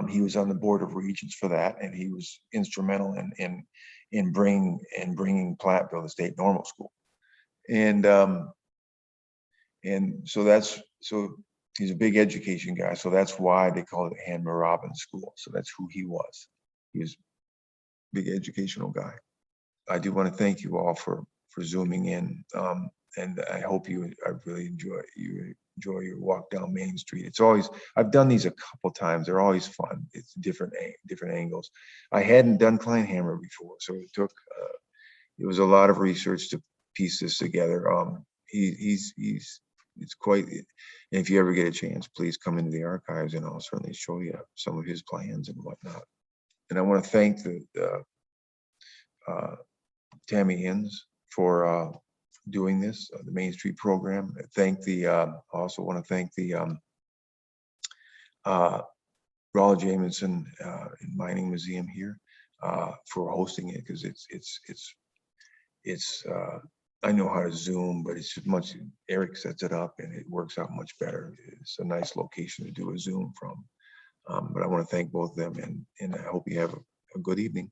He was on the board of regents for that, and he was instrumental in bringing Platteville to state normal school. And so he's a big education guy. So that's why they call it Hanmer Robbins School. So that's who he was. He was a big educational guy. I do want to thank you all for zooming in. And I hope I really enjoy your walk down Main Street. It's always, I've done these a couple times. They're always fun. It's different angles. I hadn't done Kleinhammer before, so it was a lot of research to piece this together. It's quite, and if you ever get a chance, please come into the archives and I'll certainly show you some of his plans and whatnot. And I want to thank the Tammy Inns for doing this, the Main Street program. I also want to thank the Rollo Jamison Mining Museum here for hosting it, because it's I know how to Zoom, but it's much, Erik sets it up and it works out much better. It's a nice location to do a Zoom from. But I want to thank both of them, and I hope you have a good evening.